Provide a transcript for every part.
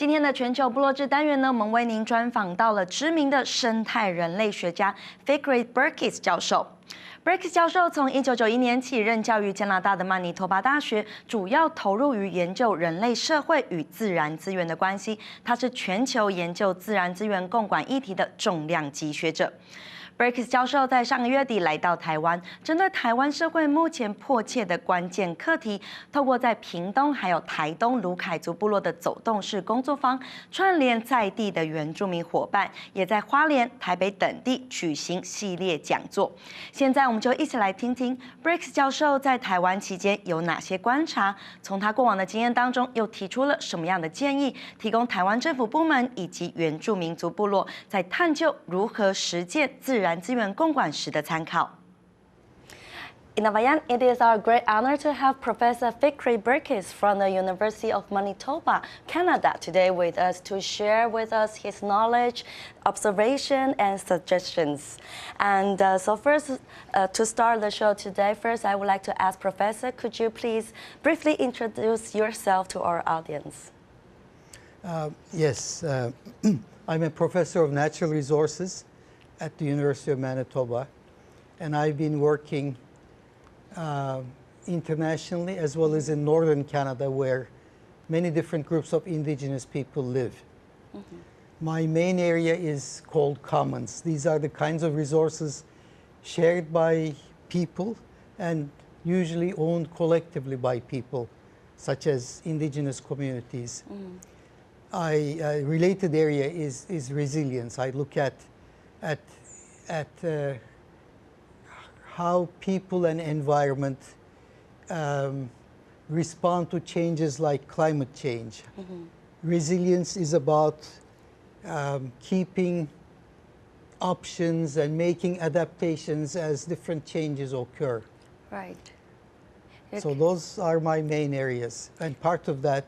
今天的全球部落志单元呢，我们为您专访到了知名的生态人类学家 Fikret Berkes 教授。Berkes 教授从1991年起任教于加拿大的曼尼托巴大学，主要投入于研究人类社会与自然资源的关系。他是全球研究自然资源共管议题的重量级学者。Berkes 教授在上个月底来到台湾，针对台湾社会目前迫切的关键课题，透过在屏东还有台东鲁凯族部落的走动式工作坊，串联在地的原住民伙伴，也在花莲、台北等地举行系列讲座。现在我们就一起来听听 Berkes 教授在台湾期间有哪些观察，从他过往的经验当中又提出了什么样的建议，提供台湾政府部门以及原住民族部落在探究如何实践自然资源共管时的参考。Inavayan, it is our great honor to have Professor Fikret Berkes from the University of Manitoba, Canada, today with us to share with us his knowledge, observation, and suggestions. And so first, to start the show today, first I would like to ask Professor, could you please briefly introduce yourself to our audience? Yes, I'm a professor of natural resources at the University of Manitoba, and I've been working internationally as well as in northern Canada, where many different groups of indigenous people live. Mm-hmm. My main area is called commons. These are the kinds of resources shared by people and usually owned collectively by people, such as indigenous communities. A related area is resilience. I look at how people and environment respond to changes like climate change. Mm-hmm. Resilience is about keeping options and making adaptations as different changes occur. Right. So those are my main areas, and part of that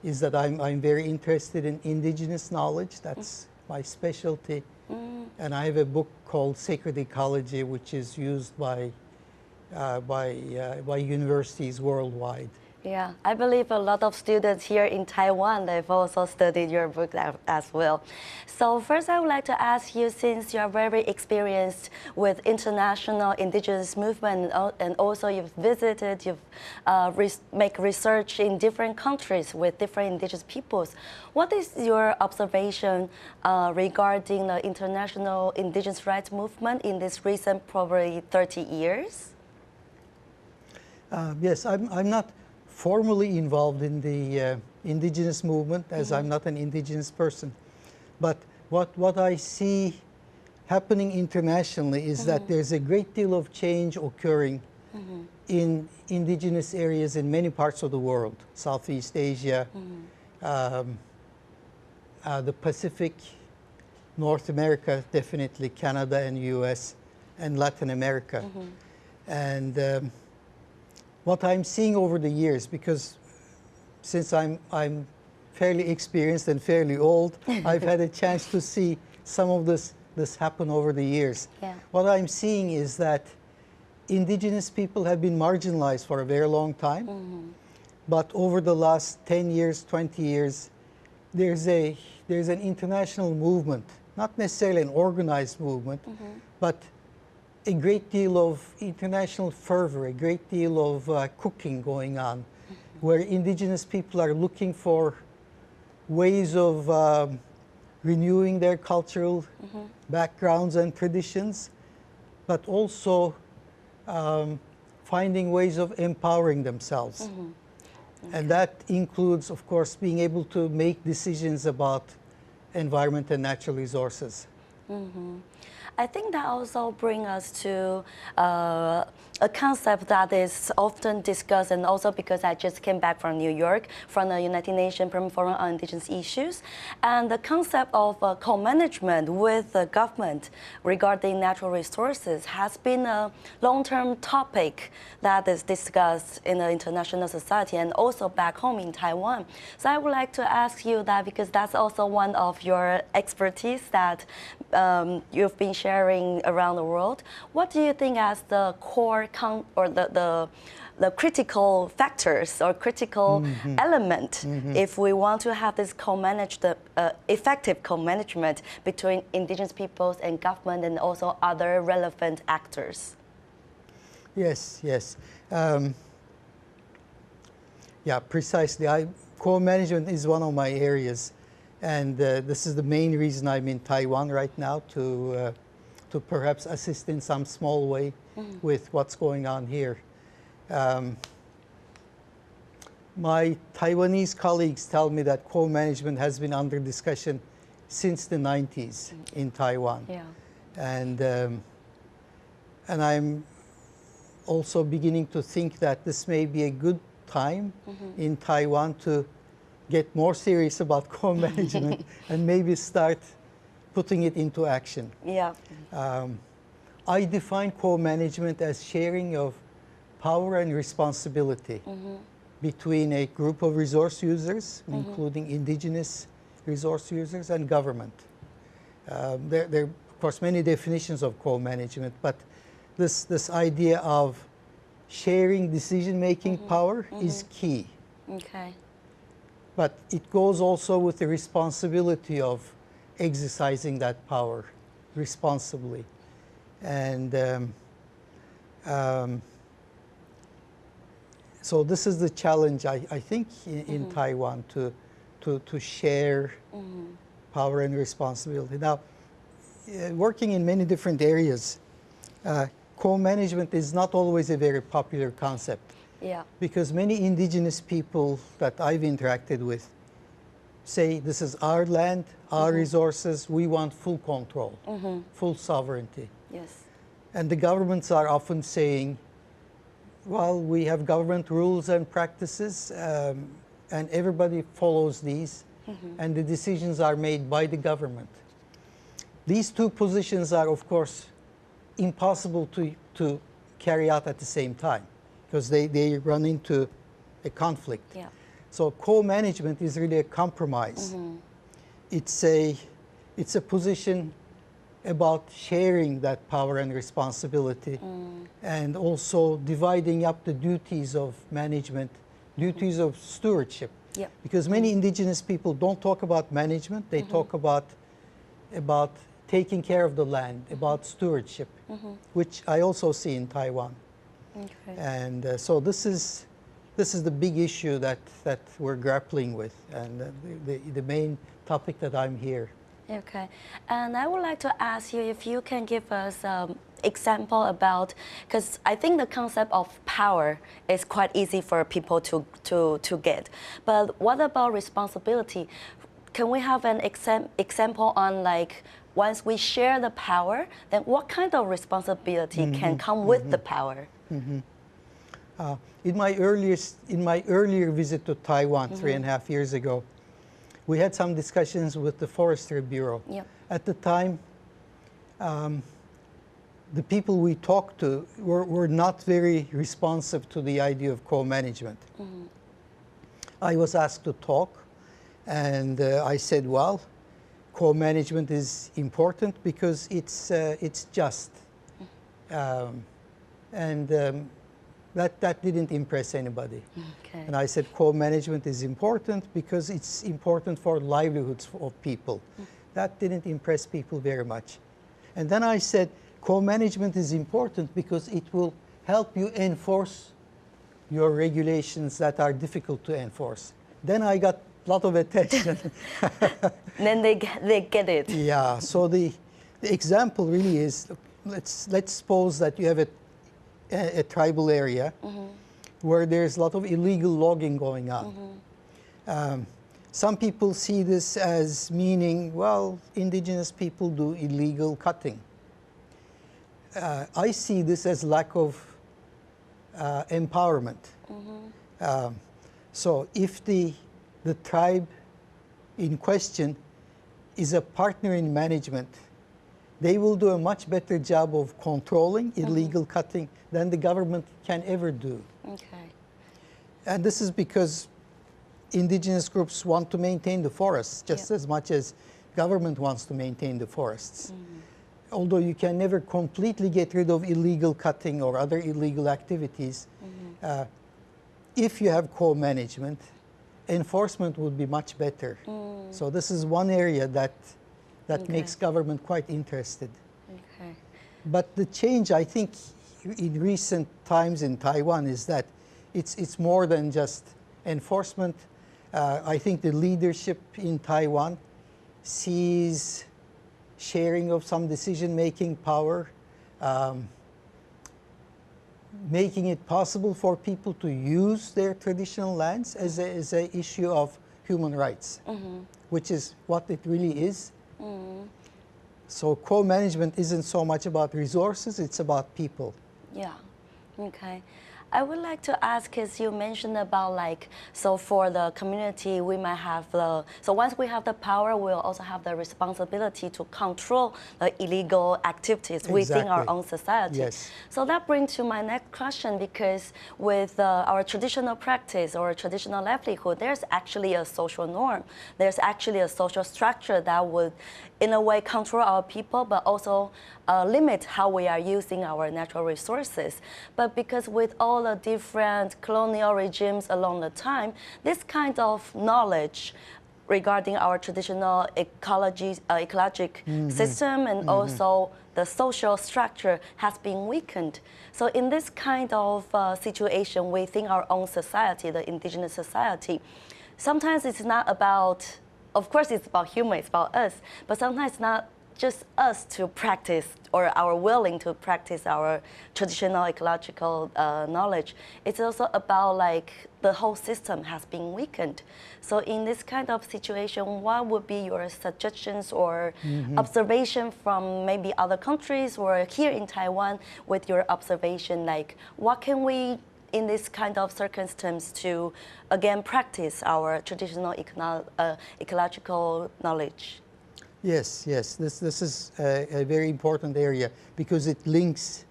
is that I'm very interested in indigenous knowledge. That's my specialty. And I have a book called Sacred Ecology, which is used by universities worldwide. Yeah, I believe a lot of students here in Taiwan, they've also studied your book as well. So first I would like to ask you, since you are very experienced with international indigenous movement and also you've visited, you've make research in different countries with different indigenous peoples, what is your observation regarding the international indigenous rights movement in this recent probably 30 years? Yes, I'm not formally involved in the indigenous movement, as I'm not an indigenous person. But what I see happening internationally is that there's a great deal of change occurring in indigenous areas in many parts of the world, Southeast Asia, the Pacific, North America, definitely Canada and US, and Latin America. And what I'm seeing over the years, because since I'm fairly experienced and fairly old, I've had a chance to see some of this happen over the years. Yeah. What I'm seeing is that indigenous people have been marginalized for a very long time, but over the last 10 years, 20 years, there's an international movement, not necessarily an organized movement, but a great deal of international fervor, a great deal of cooking going on, where indigenous people are looking for ways of renewing their cultural backgrounds and traditions, but also finding ways of empowering themselves. And that includes, of course, being able to make decisions about environment and natural resources. I think that also brings us to a concept that is often discussed, and also because I just came back from New York from the United Nations Permanent Forum on Indigenous Issues, and the concept of co-management with the government regarding natural resources has been a long-term topic that is discussed in the international society and also back home in Taiwan. So I would like to ask you that, because that's also one of your expertise that you've been sharing around the world. What do you think as the core the critical factors or critical element if we want to have this effective co-management between indigenous peoples and government and also other relevant actors? Yes, yes. Yeah, precisely. Co-management is one of my areas, and this is the main reason I'm in Taiwan right now, to perhaps assist in some small way with what's going on here. My Taiwanese colleagues tell me that co-management has been under discussion since the 90s in Taiwan. Yeah. And I'm also beginning to think that this may be a good time in Taiwan to get more serious about co-management and maybe start putting it into action. Yeah. I define co-management as sharing of power and responsibility between a group of resource users, including indigenous resource users, and government. There are, of course, many definitions of co-management, but this idea of sharing decision-making power is key. Okay. But it goes also with the responsibility of exercising that power responsibly. And so this is the challenge, I think, in Taiwan, to share power and responsibility. Now, working in many different areas, co-management is not always a very popular concept. Yeah. Because many indigenous people that I've interacted with say, this is our land, our resources, we want full control, full sovereignty. Yes. And the governments are often saying, well, we have government rules and practices, and everybody follows these, and the decisions are made by the government. These two positions are, of course, impossible to carry out at the same time, because they run into a conflict. Yeah. So co-management is really a compromise. It's a position about sharing that power and responsibility, and also dividing up the duties of management, duties of stewardship. Yep. Because many indigenous people don't talk about management, they talk about taking care of the land, about stewardship, which I also see in Taiwan. Okay. And so this is the big issue that we're grappling with, and the main topic that I'm here. Okay, and I would like to ask you if you can give us example about, because I think the concept of power is quite easy for people to get, but what about responsibility? Can we have an example on, like, once we share the power, then what kind of responsibility can come with the power? In my earlier visit to Taiwan 3.5 years ago, we had some discussions with the Forestry Bureau. Yep. At the time, the people we talked to were not very responsive to the idea of co-management. I was asked to talk, and I said, well, co-management is important because it's just. That didn't impress anybody. Okay. And I said co-management is important because it's important for livelihoods of people. That didn't impress people very much. And then I said co-management is important because it will help you enforce your regulations that are difficult to enforce. Then I got a lot of attention. Then they get it. Yeah, so the example really is, let's suppose that you have a tribal area where there's a lot of illegal logging going on. Some people see this as meaning, well, indigenous people do illegal cutting. I see this as lack of empowerment. So if the tribe in question is a partner in management, they will do a much better job of controlling illegal cutting than the government can ever do. Okay. And this is because indigenous groups want to maintain the forests just as much as government wants to maintain the forests. although you can never completely get rid of illegal cutting or other illegal activities, if you have co-management, enforcement would be much better. So this is one area that makes government quite interested. Okay. But the change, I think, in recent times in Taiwan is that it's more than just enforcement. I think the leadership in Taiwan sees sharing of some decision-making power, making it possible for people to use their traditional lands as an issue of human rights, which is what it really is. So co-management isn't so much about resources, it's about people. Yeah, okay. I would like to ask, as you mentioned about so for the community, we might have so once we have the power, we'll also have the responsibility to control the illegal activities within our own society. Yes. So that brings to my next question, because with our traditional practice or traditional livelihood, there's actually a social norm. There's actually a social structure that would, in a way, control our people, but also limit how we are using our natural resources. But because with all the different colonial regimes along the time, this kind of knowledge regarding our traditional ecologic system and also the social structure has been weakened. So in this kind of situation within our own society, the indigenous society, sometimes it's not about, of course it's about humans, it's about us, but sometimes it's not just us to practice or our willing to practice our traditional ecological knowledge. It's also about the whole system has been weakened. So in this kind of situation, what would be your suggestions or observation from maybe other countries or here in Taiwan with your observation? What can we in this kind of circumstance to again practice our traditional ecological knowledge? Yes, yes. This is a very important area because it links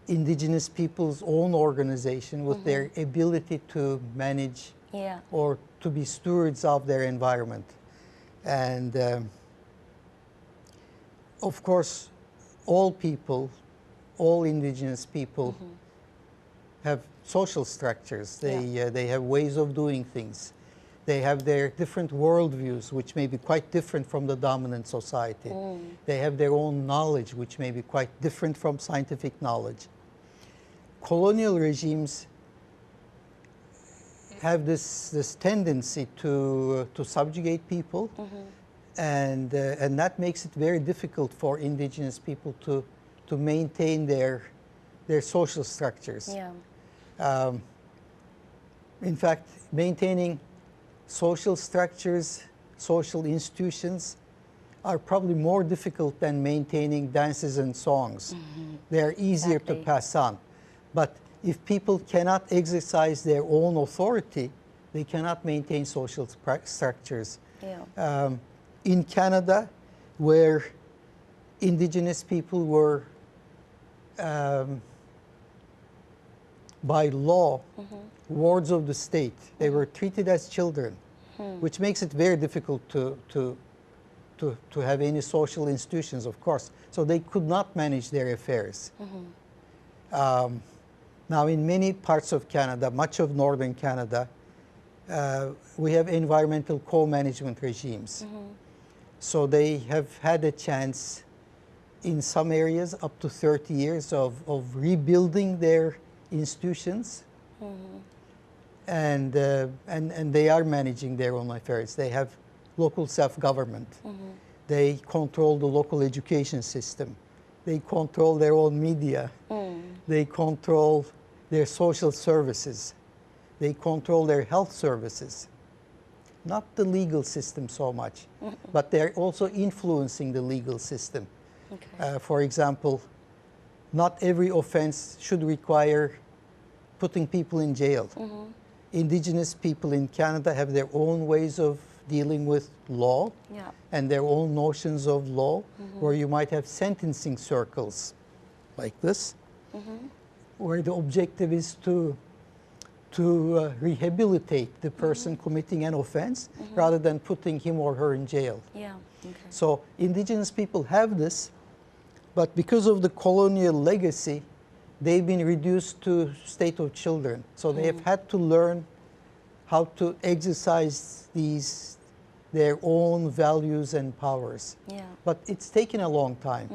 indigenous people's own organization with their ability to manage or to be stewards of their environment. And of course, all people, all indigenous people have social structures. They have ways of doing things. They have their different worldviews, which may be quite different from the dominant society. They have their own knowledge, which may be quite different from scientific knowledge. Colonial regimes have this tendency to subjugate people, and that makes it very difficult for indigenous people to maintain their social structures. In fact, maintaining social structures, social institutions are probably more difficult than maintaining dances and songs. They are easier to pass on. But if people cannot exercise their own authority, they cannot maintain social structures. In Canada, where indigenous people were by law wards of the state. They were treated as children, which makes it very difficult to have any social institutions, of course. So they could not manage their affairs. Now, in many parts of Canada, much of northern Canada, we have environmental co-management regimes. So they have had a chance in some areas up to 30 years of rebuilding their institutions. And they are managing their own affairs. They have local self-government. They control the local education system. They control their own media. They control their social services. They control their health services. Not the legal system so much, but they're also influencing the legal system. For example, not every offense should require putting people in jail. Indigenous people in Canada have their own ways of dealing with law and their own notions of law, where you might have sentencing circles like this, where the objective is to to rehabilitate the person committing an offense rather than putting him or her in jail. Yeah. Okay. So indigenous people have this, but because of the colonial legacy, they've been reduced to state of children. So they have had to learn how to exercise their own values and powers. Yeah. But it's taken a long time.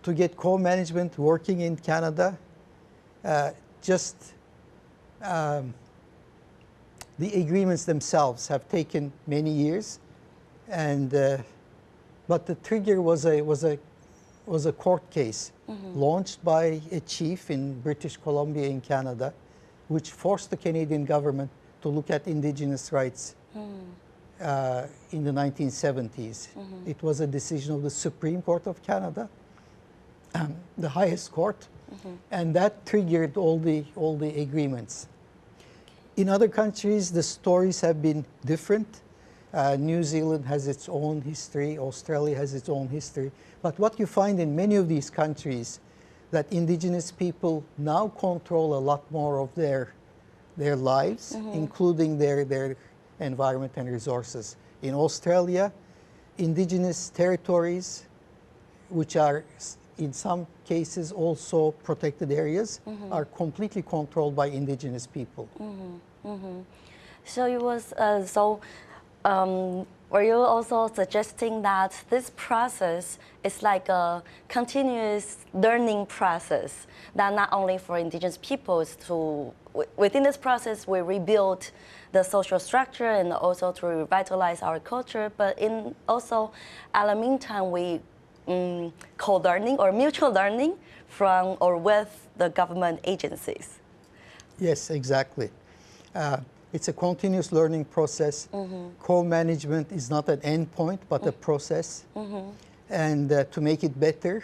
To get co-management working in Canada, the agreements themselves have taken many years, and but the trigger was a court case launched by a chief in British Columbia in Canada, which forced the Canadian government to look at indigenous rights in the 1970s. It was a decision of the Supreme Court of Canada, the highest court, and that triggered all the agreements. In other countries, the stories have been different. New Zealand has its own history, Australia has its own history. But what you find in many of these countries, that indigenous people now control a lot more of their lives, including their environment and resources. In Australia, indigenous territories, which are in some cases also protected areas, are completely controlled by indigenous people. So it was were you also suggesting that this process is like a continuous learning process, that not only for indigenous peoples to, within this process, we rebuild the social structure and also to revitalize our culture, but also at the meantime, we co-learning or mutual learning from or with the government agencies? Yes, exactly. It's a continuous learning process. Co-management is not an end point, but a process. And to make it better,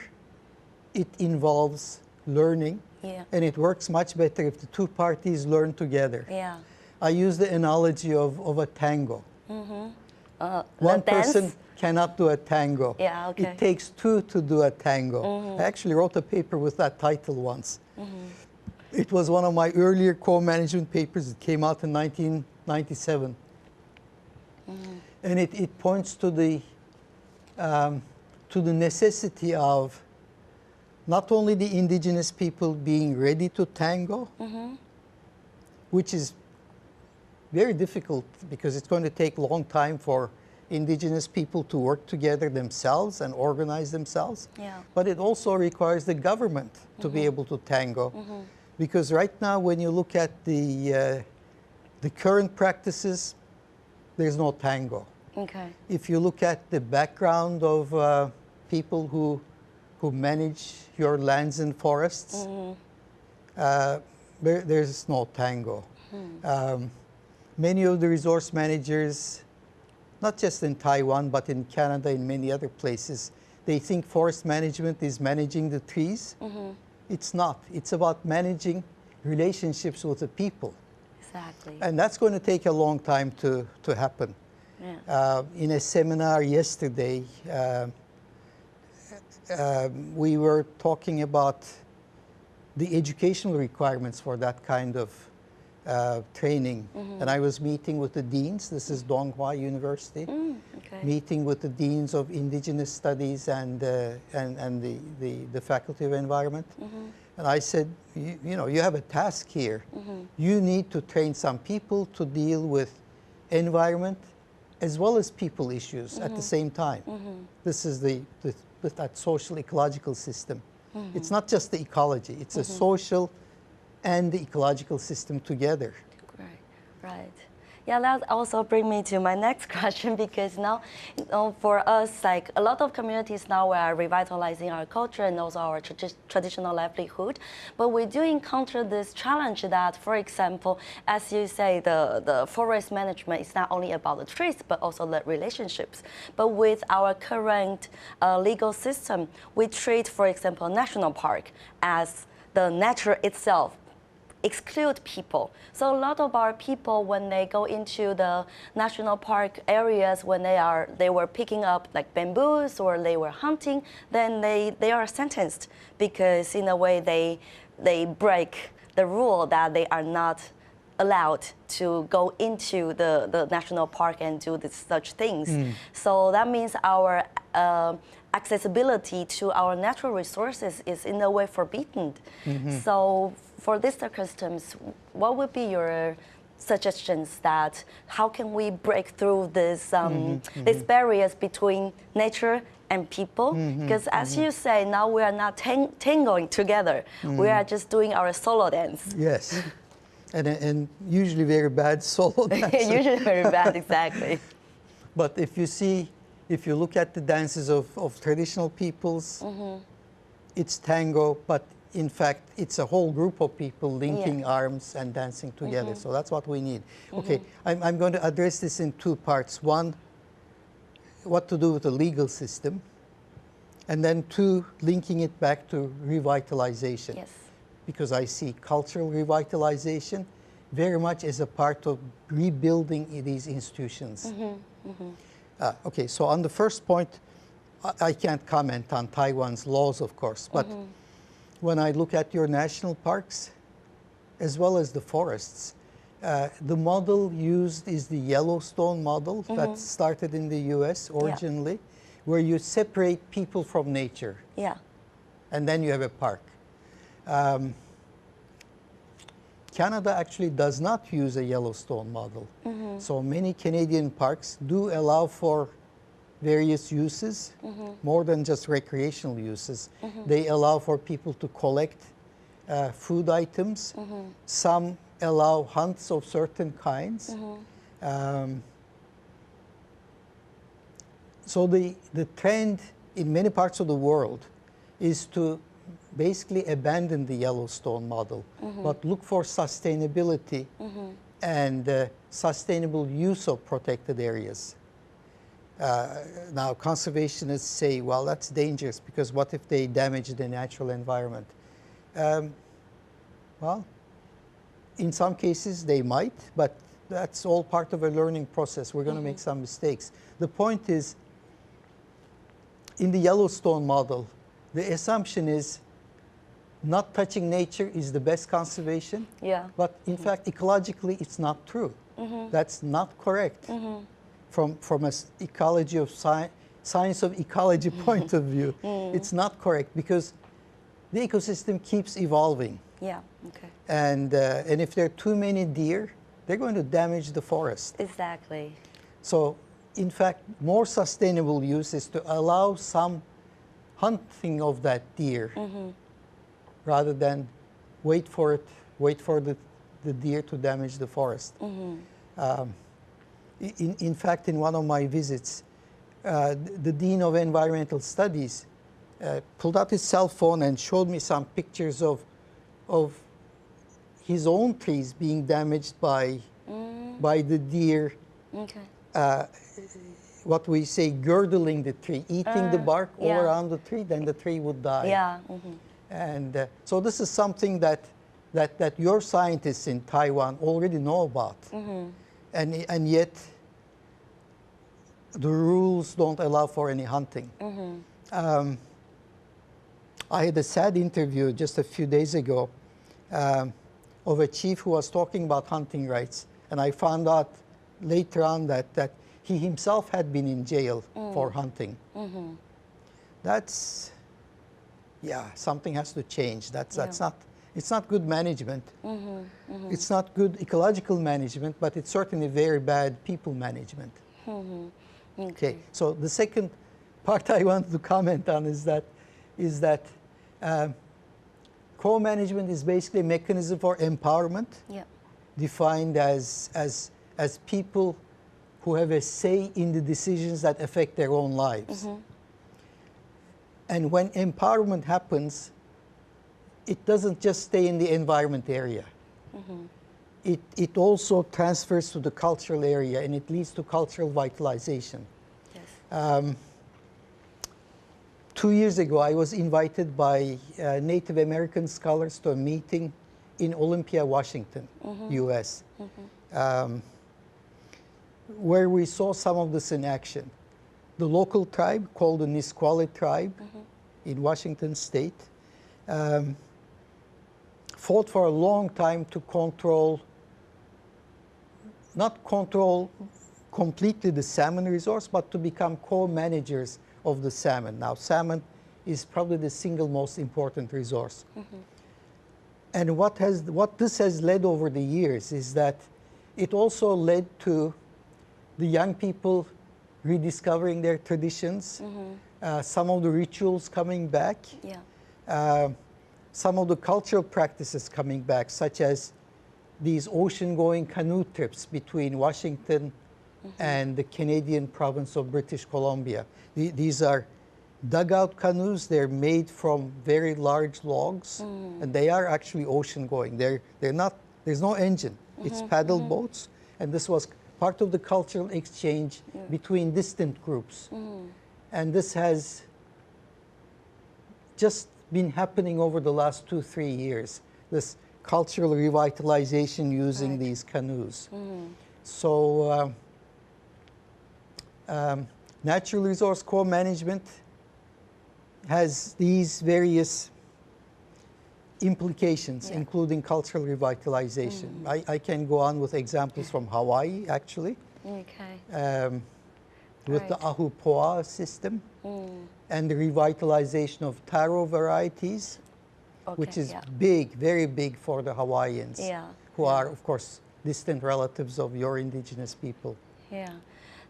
it involves learning. Yeah. And it works much better if the two parties learn together. Yeah. I use the analogy of a tango. One person cannot do a tango. Yeah, okay. It takes two to do a tango. I actually wrote a paper with that title once. It was one of my earlier co-management papers. It came out in 1997. And it points to the necessity of not only the indigenous people being ready to tango, which is very difficult because it's going to take a long time for indigenous people to work together themselves and organize themselves. Yeah. But it also requires the government to be able to tango. Because right now, when you look at the current practices, there's no tango. Okay. If you look at the background of people who manage your lands and forests, there's no tango. Many of the resource managers, not just in Taiwan, but in Canada and many other places, they think forest management is managing the trees. It's not. It's about managing relationships with the people. Exactly. And that's going to take a long time to happen. Yeah. In a seminar yesterday, we were talking about the educational requirements for that kind of training. And I was meeting with the deans. This is Donghua University. Okay. Meeting with the deans of indigenous studies and the faculty of environment. And I said, you have a task here. You need to train some people to deal with environment as well as people issues at the same time. This is that social ecological system. It's not just the ecology, it's a social and the ecological system together. Right. Yeah, that also brings me to my next question, because now, for us, like a lot of communities now, we are revitalizing our culture and also our traditional livelihood. But we do encounter this challenge that, for example, as you say, the forest management is not only about the trees, but also the relationships. But with our current legal system, we treat, for example, national park as the nature itself, exclude people. So a lot of our people, when they go into the national park areas, when they were picking up like bamboos or they were hunting, then they are sentenced, because in a way they break the rule that they are not allowed to go into the national park and do such things. So that means our accessibility to our natural resources is in a way forbidden. So for these circumstances, what would be your suggestions that how can we break through this, these barriers between nature and people? Because as you say, now we are not tangoing together. We are just doing our solo dance. Yes, and usually very bad solo dances. Usually very bad, exactly. But if you look at the dances of traditional peoples, it's tango, but in fact, it's a whole group of people linking arms and dancing together. So that's what we need. Okay, I'm going to address this in two parts. One, what to do with the legal system, and then two, linking it back to revitalization. Yes. Because I see cultural revitalization very much as a part of rebuilding these institutions. Okay, so on the first point, I can't comment on Taiwan's laws, of course, but when I look at your national parks, as well as the forests, the model used is the Yellowstone model that started in the US originally, where you separate people from nature. Yeah. And then you have a park. Canada actually does not use a Yellowstone model. So many Canadian parks do allow for various uses, more than just recreational uses. They allow for people to collect food items. Some allow hunts of certain kinds. So the trend in many parts of the world is to basically abandon the Yellowstone model, but look for sustainability and sustainable use of protected areas. Now, conservationists say, well, that's dangerous because what if they damage the natural environment? Well, in some cases they might, but that's all part of a learning process. We're going to make some mistakes. The point is, in the Yellowstone model, the assumption is not touching nature is the best conservation. Yeah. But in fact, ecologically, it's not true. That's not correct. From an ecology of science of ecology point of view, it's not correct because the ecosystem keeps evolving. Yeah. Okay. And if there are too many deer, they're going to damage the forest. Exactly. So, in fact, more sustainable use is to allow some hunting of that deer rather than wait for the deer to damage the forest. In fact, in one of my visits, the Dean of Environmental Studies pulled out his cell phone and showed me some pictures of his own trees being damaged by the deer. Okay. What we say, girdling the tree, eating the bark all around the tree, then the tree would die. Yeah. And so this is something that your scientists in Taiwan already know about. And yet, the rules don't allow for any hunting. I had a sad interview just a few days ago of a chief who was talking about hunting rights. And I found out later on that he himself had been in jail for hunting. That's, something has to change. It's not good management. It's not good ecological management, but it's certainly very bad people management. Okay, so the second part I want to comment on is that co-management is basically a mechanism for empowerment, defined as people who have a say in the decisions that affect their own lives. And when empowerment happens, it doesn't just stay in the environment area. It also transfers to the cultural area, and it leads to cultural vitalization. Yes. 2 years ago, I was invited by Native American scholars to a meeting in Olympia, Washington, US, where we saw some of this in action. The local tribe, called the Nisqually tribe in Washington State, fought for a long time to control not control completely the salmon resource, but to become co-managers of the salmon. Now, salmon is probably the single most important resource. And what this has led over the years is that it also led to the young people rediscovering their traditions, some of the rituals coming back, some of the cultural practices coming back, such as these ocean-going canoe trips between Washington and the Canadian province of British Columbia. These are dugout canoes. They're made from very large logs, and they are actually ocean-going. They're not. There's no engine. It's paddle boats, and this was part of the cultural exchange between distant groups. And this has just been happening over the last 2-3 years. This cultural revitalization using these canoes. So natural resource co-management has these various implications, including cultural revitalization. I can go on with examples from Hawaii, actually, with the ahupoa system and the revitalization of taro varieties, which is big, very big for the Hawaiians, who are, of course, distant relatives of your indigenous people.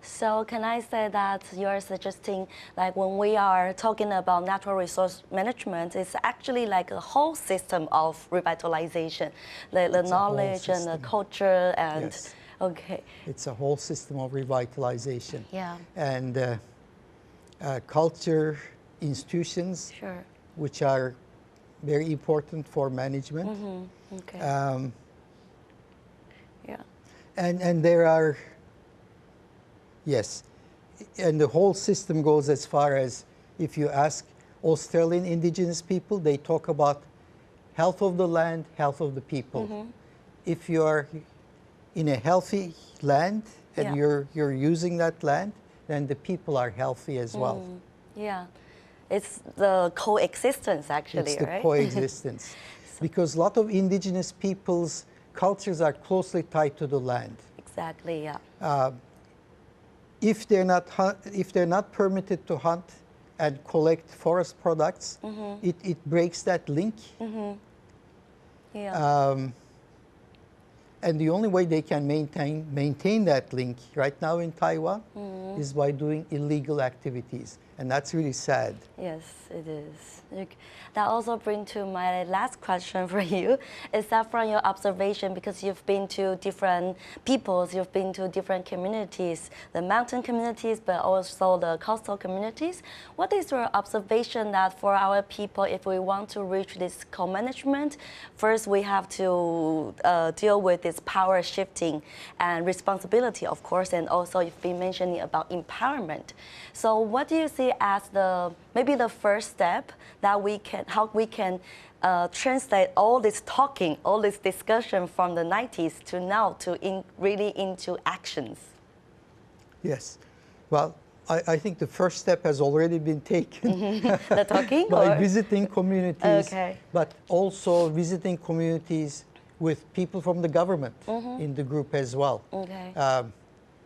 So can I say that you're suggesting, like, when we are talking about natural resource management, it's actually like a whole system of revitalization, the knowledge and the culture and, It's a whole system of revitalization. And culture institutions, which are very important for management. And there are, and the whole system goes as far as, if you ask Australian indigenous people, they talk about health of the land, health of the people. If you are in a healthy land and you're using that land, then the people are healthy as well. It's the coexistence, actually, It's the coexistence. Because a lot of indigenous people's cultures are closely tied to the land. Exactly, If they're not permitted to hunt and collect forest products, it breaks that link. And the only way they can maintain that link right now in Taiwan is by doing illegal activities. And that's really sad. Yes, it is. That also brings to my last question for you. Is that from your observation, because you've been to different peoples, you've been to different communities, the mountain communities, but also the coastal communities. What is your observation that for our people, if we want to reach this co-management, first we have to deal with this power shifting and responsibility, of course, and also you've been mentioning about empowerment. So what do you see as maybe the first step that how we can translate all this talking, all this discussion from the 90s to now to really into actions? Yes. Well, I think the first step has already been taken. The talking? By visiting communities, but also visiting communities with people from the government in the group as well.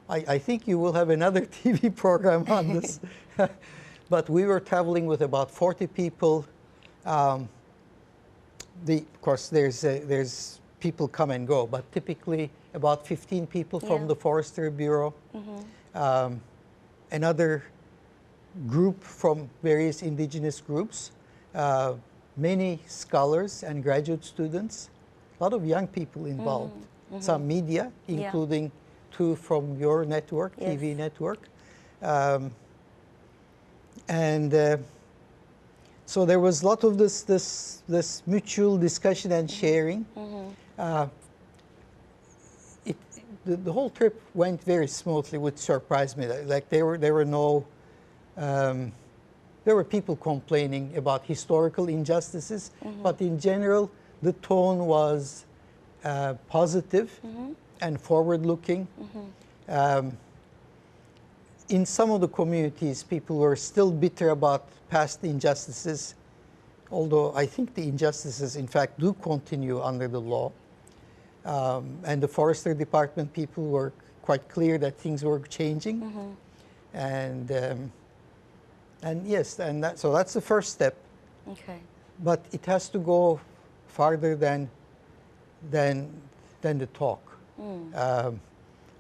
I think you will have another TV program on this. But we were traveling with about 40 people. Of course, there's people come and go, but typically about 15 people from the Forestry Bureau. Another group from various indigenous groups, many scholars and graduate students, a lot of young people involved, some media, including 2 from your network, TV network. So there was a lot of this mutual discussion and sharing. The whole trip went very smoothly, which surprised me. Like there were people complaining about historical injustices, but in general, the tone was positive and forward-looking. In some of the communities, people were still bitter about past injustices, although I think the injustices, in fact, do continue under the law. And the forestry department people were quite clear that things were changing. And yes, so that's the first step. Okay. But it has to go farther than the talk.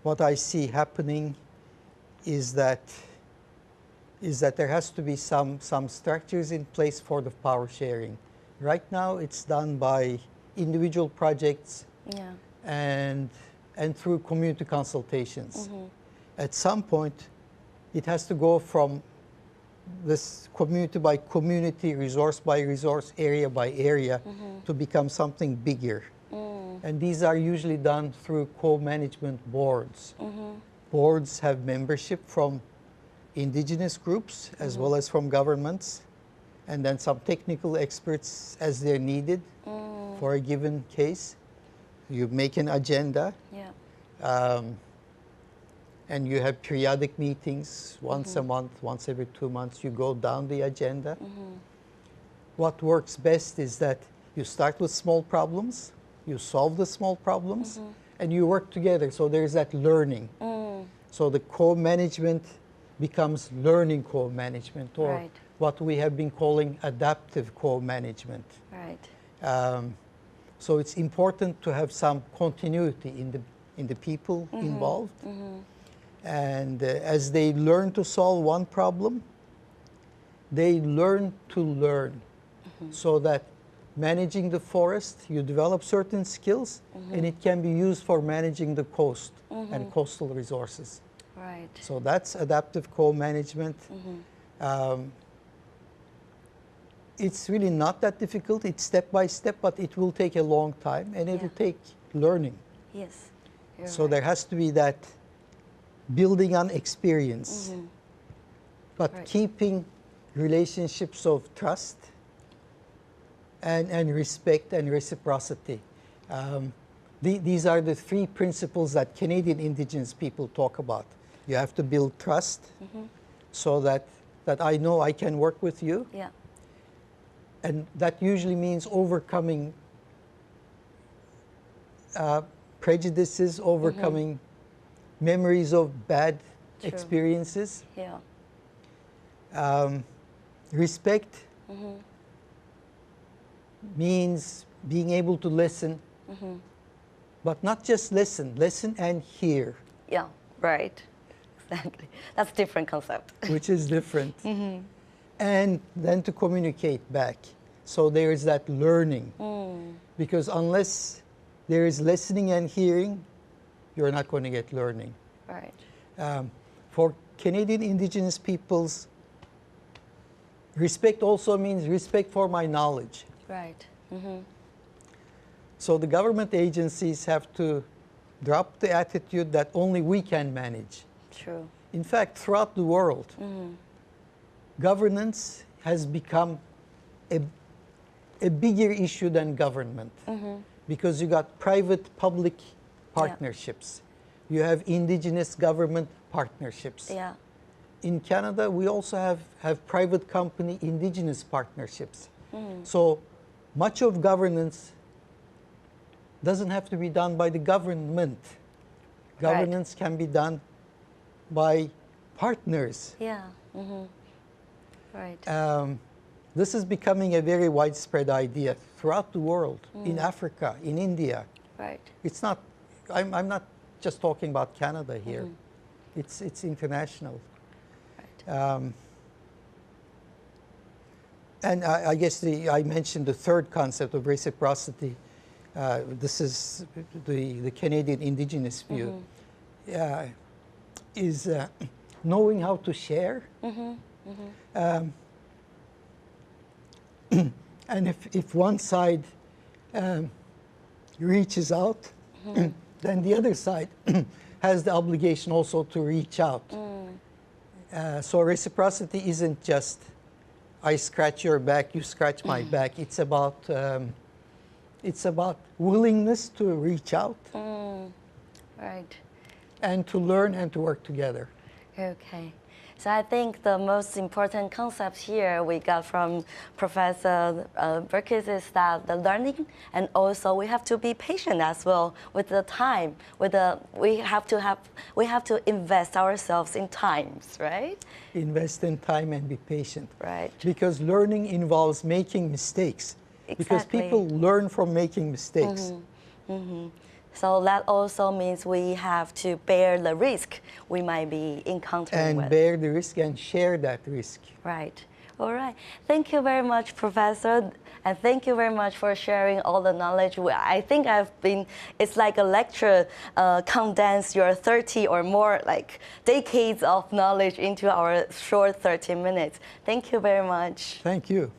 What I see happening is that there has to be some structures in place for the power sharing. Right now, it's done by individual projects and through community consultations. At some point, it has to go from this community by community, resource by resource, area by area, to become something bigger. And these are usually done through co-management boards. Boards have membership from indigenous groups as well as from governments, and then some technical experts as they're needed for a given case. You make an agenda, and you have periodic meetings once a month, once every 2 months. You go down the agenda. What works best is that you start with small problems, you solve the small problems, and you work together. So there's that learning. So the co-management becomes learning co-management, or what we have been calling adaptive co-management. So it's important to have some continuity in the people involved. And as they learn to solve one problem, they learn to learn. So that managing the forest, you develop certain skills, and it can be used for managing the coast and coastal resources. So that's adaptive co-management. It's really not that difficult. It's step by step, but it will take a long time, and it will take learning. Yes. So there has to be that building on experience, but keeping relationships of trust and respect and reciprocity. These are the three principles that Canadian Indigenous people talk about. You have to build trust, so that I know I can work with you. And that usually means overcoming prejudices, overcoming memories of bad experiences. Respect means being able to listen, but not just listen and hear. Exactly. That's a different concept. Which is different. And then to communicate back. So there is that learning. Because unless there is listening and hearing, you're not going to get learning. For Canadian Indigenous peoples, respect also means respect for my knowledge. So the government agencies have to drop the attitude that only we can manage. In fact, throughout the world, governance has become a bigger issue than government, because you got private-public partnerships. You have indigenous government partnerships. In Canada, we also have private company indigenous partnerships. So much of governance doesn't have to be done by the government. Governance can be done by partners. This is becoming a very widespread idea throughout the world, in Africa, in India. It's not, I'm not just talking about Canada here. It's international. And I guess I mentioned the third concept of reciprocity. This is the Canadian Indigenous view. Is knowing how to share. And if one side reaches out, then the other side has the obligation also to reach out. So reciprocity isn't just I scratch your back, you scratch my back. It's about willingness to reach out. And to learn and to work together. So I think the most important concept here we got from Professor Berkes is that the learning, and also we have to be patient as well with the time. We have to invest ourselves in times, right? Invest in time and be patient. Right. Because learning involves making mistakes. Exactly. Because people learn from making mistakes. So that also means we have to bear the risk we might be encountering with. And bear the risk and share that risk. Right. All right. Thank you very much, Professor. And thank you very much for sharing all the knowledge. I think it's like a lecture, condense your 30 or more like decades of knowledge into our short 30 minutes. Thank you very much. Thank you.